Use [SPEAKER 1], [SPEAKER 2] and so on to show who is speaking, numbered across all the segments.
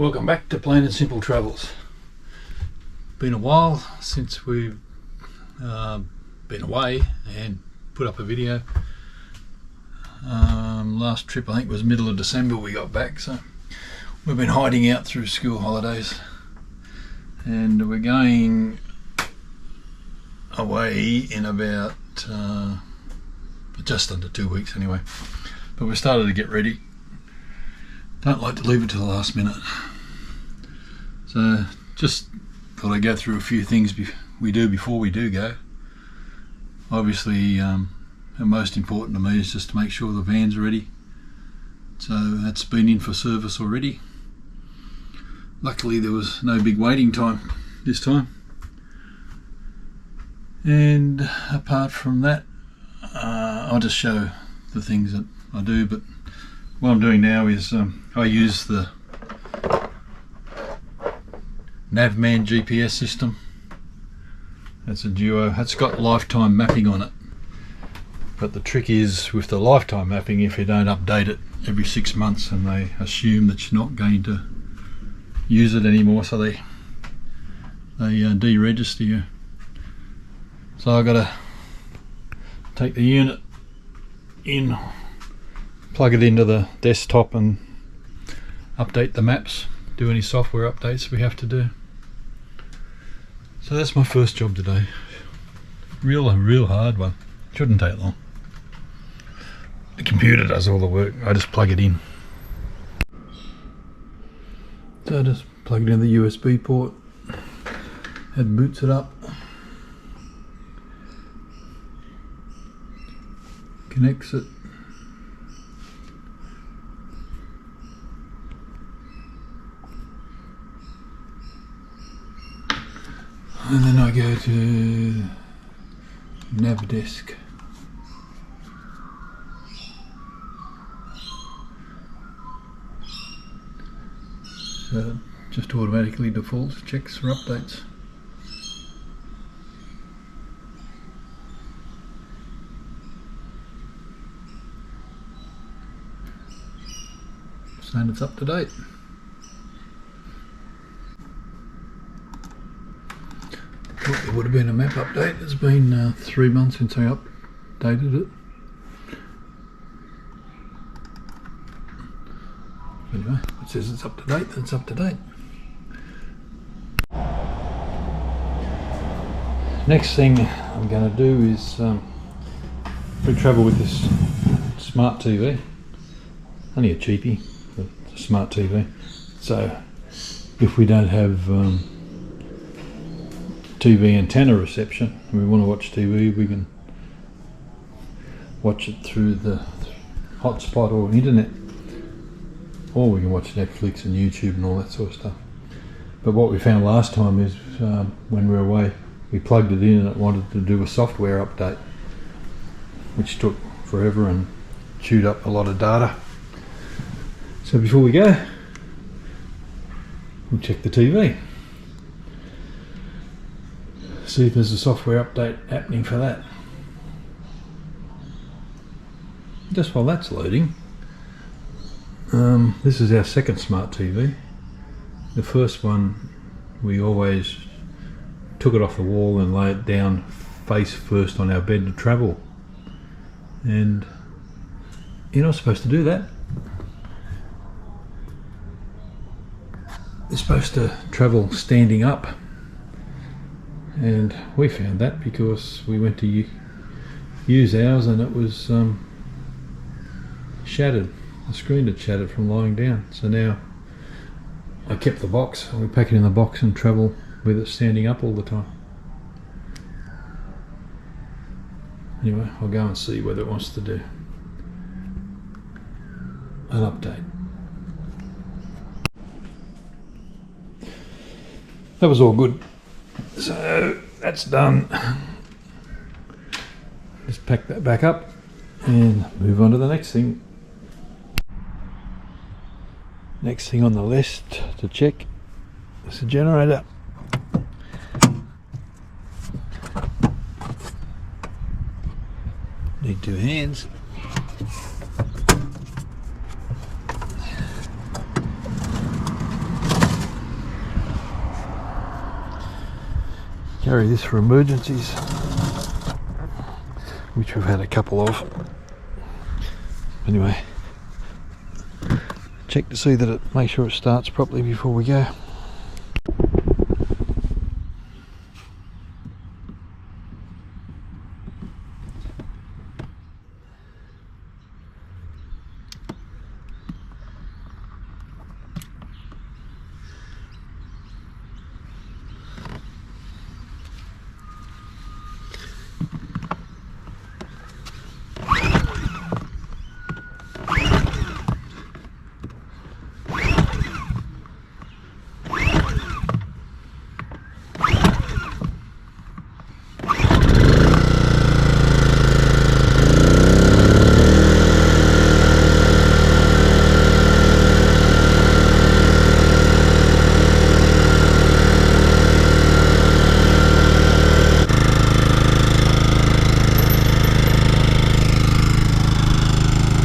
[SPEAKER 1] Welcome back to Plain and Simple Travels. Been a while since we've been away and put up a video. Last trip I think was middle of December we got back, so we've been hiding out through school holidays, and we're going away in about just under 2 weeks anyway, but we started to get ready. Don't like to leave it to the last minute, so just thought I'd go through a few things we do before we do go. Obviously, the most important to me is just to make sure the van's ready, so that's been in for service already. Luckily there was no big waiting time this time, and apart from that, I'll just show the things that I do. But what I'm doing now is I use the Navman GPS system. That's a duo. It's got lifetime mapping on it, but the trick is with the lifetime mapping, if you don't update it every 6 months, and they assume that you're not going to use it anymore, so they deregister you. So I've got to take the unit in, plug it into the desktop and update the maps, do any software updates we have to do. So that's my first job today. Real hard one. Shouldn't take long. The computer does all the work, I just plug it in. So I just plug it in the USB port, it boots it up, connects it, and then I go to nav desk. So it just automatically defaults, checks for updates. And it's up to date. Thought there would have been a map update. It's been 3 months since I updated it. Anyway, it says it's up to date, then it's up to date. Next thing I'm going to do is we travel with this smart TV. Only a cheapie, but it's a smart TV. So if we don't have TV antenna reception and we want to watch TV, we can watch it through the hotspot or internet, or we can watch Netflix and YouTube and all that sort of stuff. But what we found last time is when we were away, we plugged it in and it wanted to do a software update, which took forever and chewed up a lot of data. So before we go, we'll check the TV, see if there's a software update happening for that. Just while that's loading, this is our second smart TV. The first one, we always took it off the wall and lay it down face first on our bed to travel, and you're not supposed to do that. You're supposed to travel standing up, and we found that because we went to use ours and it was shattered. The screen had shattered from lying down, so now I kept the box and we pack it in the box and travel with it standing up all the time. Anyway, I'll go and see whether it wants to do an update. That was all good, so that's done. Just pack that back up and move on to the next thing. Next thing on the list to check is the generator. Need 2 hands. carry this for emergencies, which we've had a couple of. Anyway, check to see that make sure it starts properly before we go.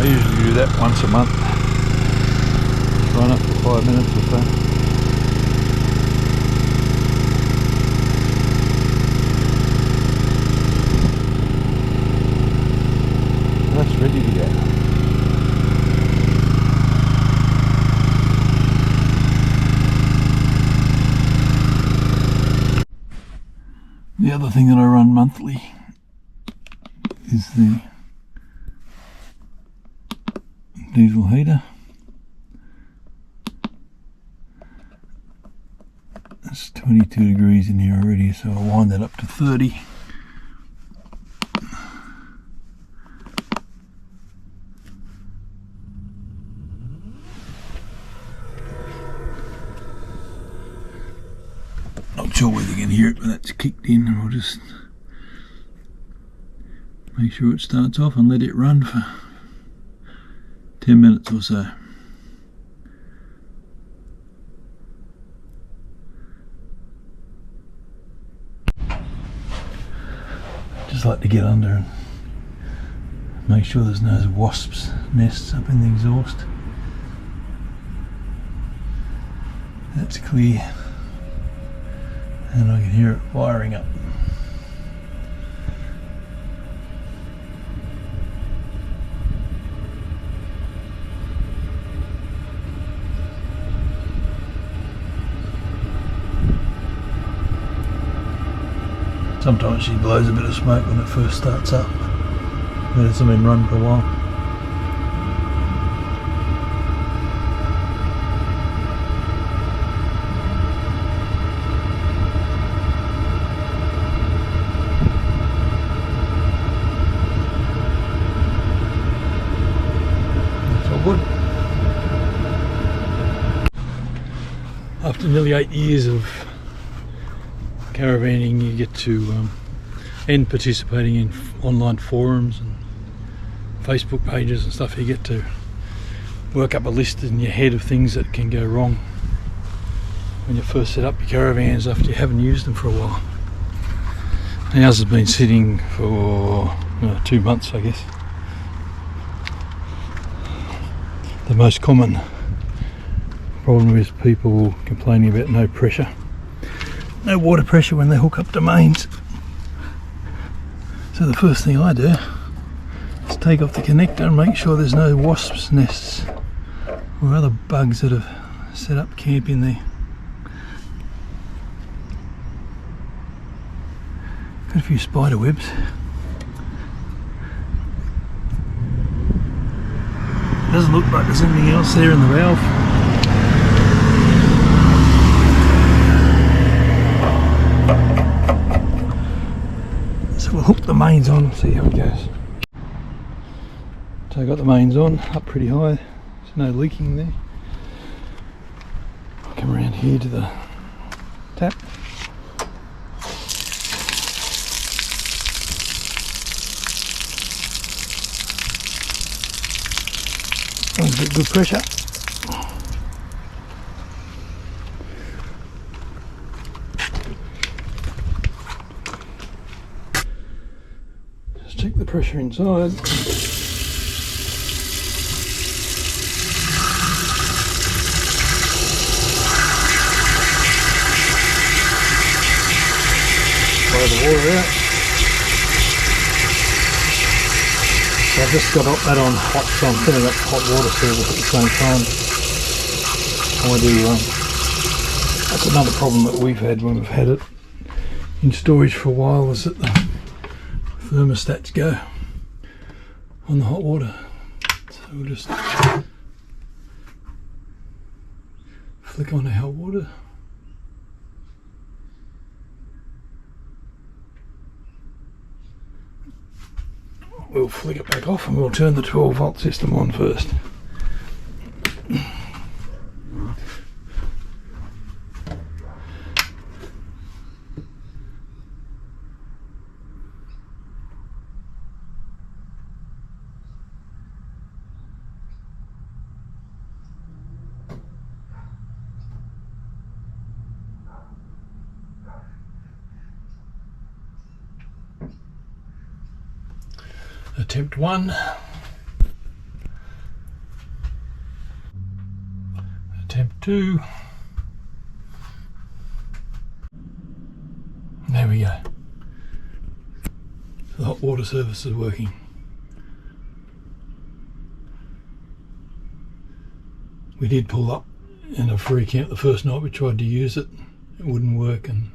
[SPEAKER 1] I usually do that once a month. Just run up for 5 minutes or so. That's ready to go. The other thing that I run monthly is the diesel heater. It's 22 degrees in here already, so I'll wind that up to 30. Not sure whether you can hear it, but that's kicked in, and I'll just make sure it starts off and let it run for 10 minutes or so. Just like to get under and make sure there's no wasps' nests up in the exhaust. That's clear, and I can hear it firing up. Sometimes she blows a bit of smoke when it first starts up, but it's been running for a while. It's all good. After nearly 8 years of caravanning, you get to end participating in online forums and Facebook pages and stuff. You get to work up a list in your head of things that can go wrong when you first set up your caravans after you haven't used them for a while. Ours has been sitting for 2 months, I guess. The most common problem is people complaining about no pressure. No water pressure when they hook up to mains. So the first thing I do is take off the connector and make sure there's no wasps' nests or other bugs that have set up camp in there. Got a few spider webs. Doesn't look like there's anything else there in the valve. We'll hook the mains on and see how it goes. So I got the mains on, up pretty high, there's no leaking there. I'll come around here to the tap. That's a bit good pressure. Check the pressure inside. blow the water out. So I've just got that on hot, so I'm filling up hot water service at the same time. That's another problem that we've had when we've had it in storage for a while, is that the thermostats go on the hot water. So we'll just flick on the hot water. We'll flick it back off and we'll turn the 12 volt system on first. Attempt 1. Attempt 2. There we go. The hot water service is working. We did pull up in a free camp the first night we tried to use it. It wouldn't work, and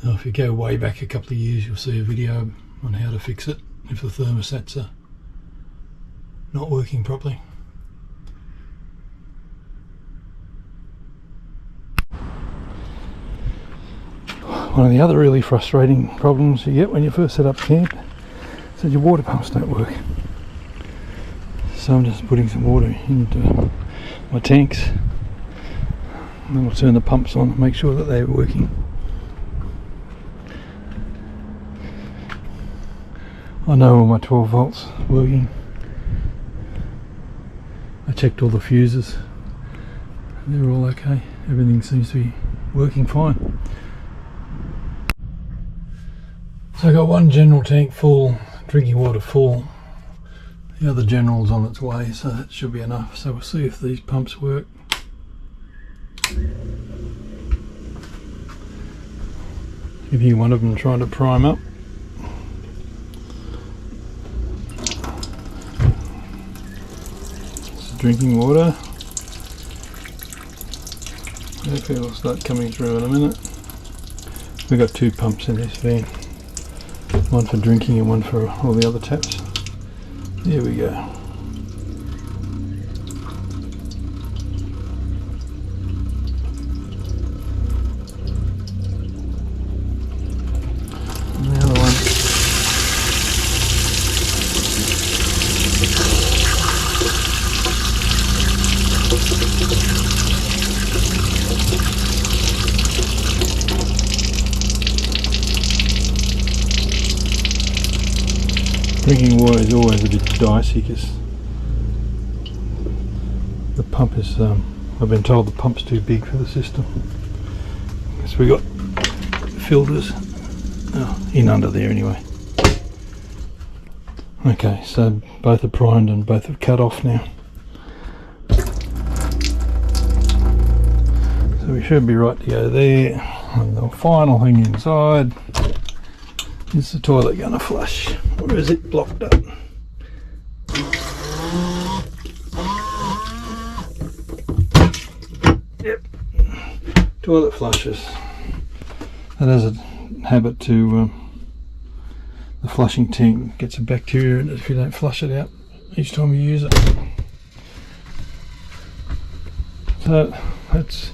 [SPEAKER 1] if you go way back a couple of years you'll see a video on how to fix it if the thermostats are not working properly. One of the other really frustrating problems you get when you first set up camp is that your water pumps don't work. So I'm just putting some water into my tanks, and then I'll turn the pumps on and make sure that they're working. I know all my 12 volts working. I checked all the fuses, they're all okay. Everything seems to be working fine. So I got one general tank full, drinking water full. The other general's on its way, so that should be enough. So we'll see if these pumps work. You can hear one of them trying to prime up. Drinking water. Hopefully it'll start coming through in a minute. We've got 2 pumps in this van. One for drinking and one for all the other taps. There we go. And the other one. Drinking water is always a bit dicey because the pump is, I've been told the pump's too big for the system. So we got filters in under there anyway. Okay, so both are primed and both have cut off now. So we should be right to go there. And the final thing inside is the toilet going to flush, or is it blocked up? Yep, toilet flushes. That has a habit to, the flushing tank gets a bacteria in it if you don't flush it out each time you use it. So that's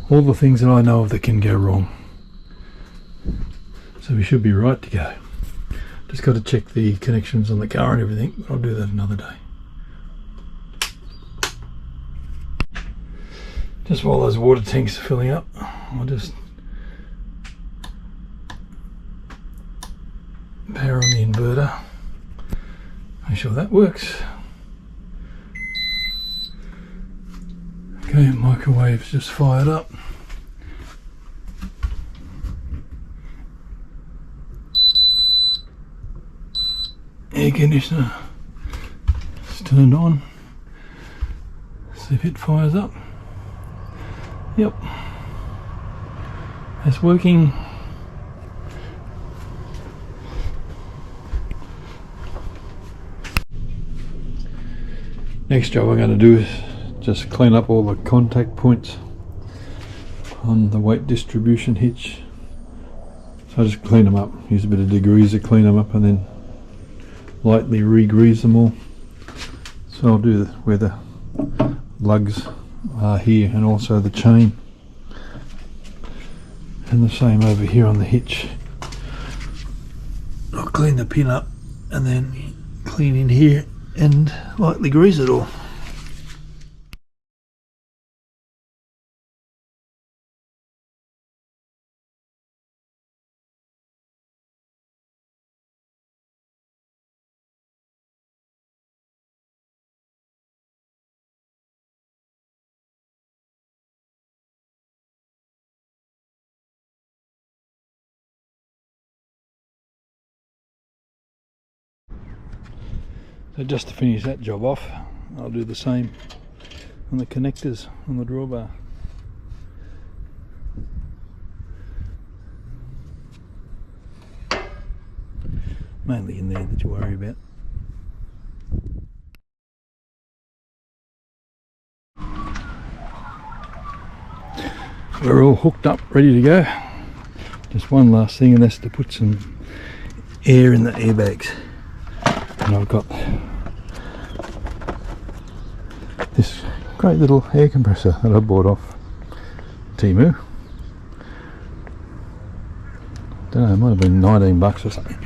[SPEAKER 1] all the things that I know of that can go wrong. So we should be right to go. Just got to check the connections on the car and everything, but I'll do that another day. Just while those water tanks are filling up, I'll just power on the inverter. Make sure that works. Okay, microwave's just fired up. Air conditioner is turned on. See if it fires up. Yep, it's working. Next job I'm going to do is just clean up all the contact points on the weight distribution hitch. So I just clean them up, use a bit of degreaser, clean them up, and then lightly re-grease them all. So I'll do where the lugs are here, and also the chain, and the same over here on the hitch. I'll clean the pin up and then clean in here and lightly grease it all. So just to finish that job off, I'll do the same on the connectors on the drawbar. Mainly in there that you worry about. We're all hooked up, ready to go. Just one last thing, and that's to put some air in the airbags. And I've got this great little air compressor that I bought off Temu. Don't know, it might have been 19 bucks or something.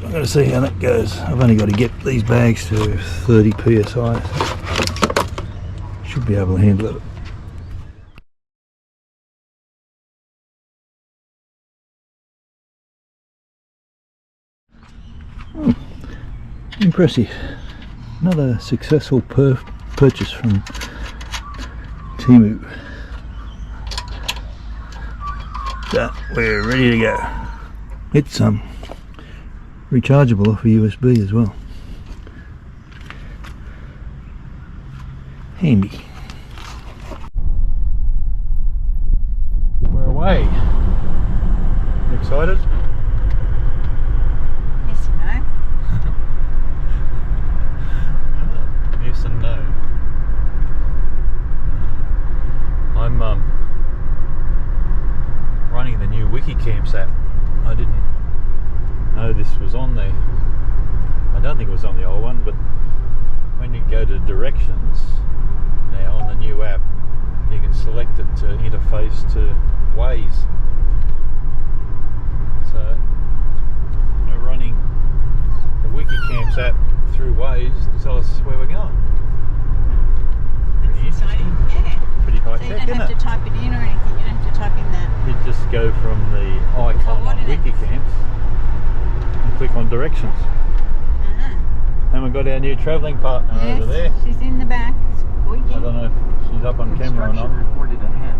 [SPEAKER 1] I'm going to see how that goes. I've only got to get these bags to 30 psi. Should be able to handle it. Impressive. Another successful purchase from Temu. So we're ready to go. It's rechargeable off a USB as well. Handy. We're away. You excited?
[SPEAKER 2] Yes and no.
[SPEAKER 1] Yes and no. I'm running the new Wikicamps app. I didn't know this was on there. I don't think it was on the old one, but when you go to directions now on the new app, you can select it to interface to Waze. So we're running the Wikicamps app through Waze to tell us where we're going. Pretty interesting.
[SPEAKER 2] Yeah.
[SPEAKER 1] Pretty high
[SPEAKER 2] So you
[SPEAKER 1] tech,
[SPEAKER 2] don't
[SPEAKER 1] isn't
[SPEAKER 2] have
[SPEAKER 1] it?
[SPEAKER 2] to type it in or anything, you don't have to type in that.
[SPEAKER 1] You just go from the icon on Wikicamps and click on directions. And we've got our new travelling partner over there.
[SPEAKER 2] She's in the back. Squeaky.
[SPEAKER 1] I don't know if she's up on camera or not.
[SPEAKER 3] Reported ahead.